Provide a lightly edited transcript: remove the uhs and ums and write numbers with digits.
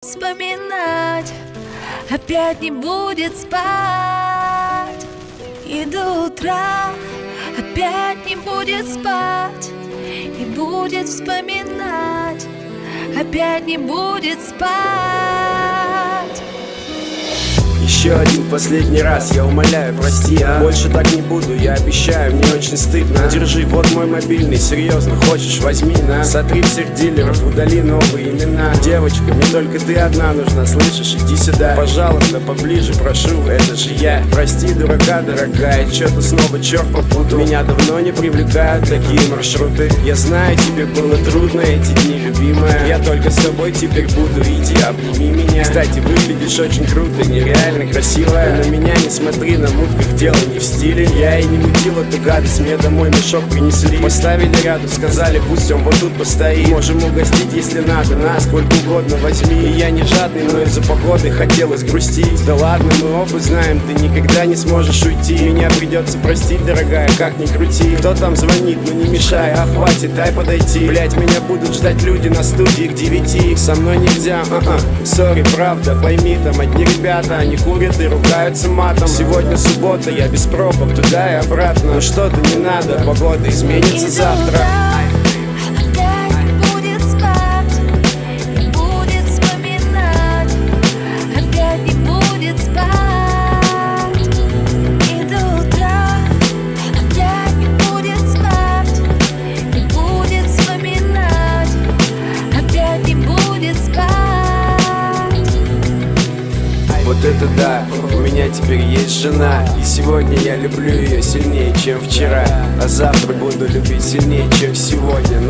Вспоминать, опять не будет спать, и до утра опять не будет спать, и будет вспоминать, опять не будет спать. Еще один последний раз, я умоляю, прости, больше так не буду, я обещаю, мне очень стыдно. Держи, вот мой мобильный, серьезно, хочешь, возьми, на. Сотри всех дилеров, удали новые имена. Девочка, мне только ты одна нужна, слышишь, иди сюда. Пожалуйста, поближе, прошу, это же я. Прости, дурака, дорогая, что-то снова черт попутал. Меня давно не привлекают такие маршруты. Я знаю, тебе было трудно эти дни, любимая. Я только с тобой теперь буду, иди, обними меня. Кстати, выглядишь очень круто, нереально красивая. На меня не смотри, на мутках дело не в стиле. Я и не мутил эту гадость, мне домой мешок принесли. Поставили рядом, сказали, пусть он вот тут постоит. Можем угостить, если надо, на сколько угодно возьми. И я не жадный, но из-за погоды хотелось грустить. Да ладно, мы оба знаем, ты никогда не сможешь уйти. Меня придется простить, дорогая, как ни крути. Кто там звонит, ну не мешай, а хватит, дай подойти. Блять, меня будут ждать люди на студии к 9. Со мной нельзя, сори, правда, пойми, там одни ребята, они курят и ругаются матом. Сегодня суббота, я без пробок туда и обратно. Но что-то не надо, погода изменится завтра. Вот это да, у меня теперь есть жена. И сегодня я люблю ее сильнее, чем вчера. А завтра буду любить сильнее, чем сегодня.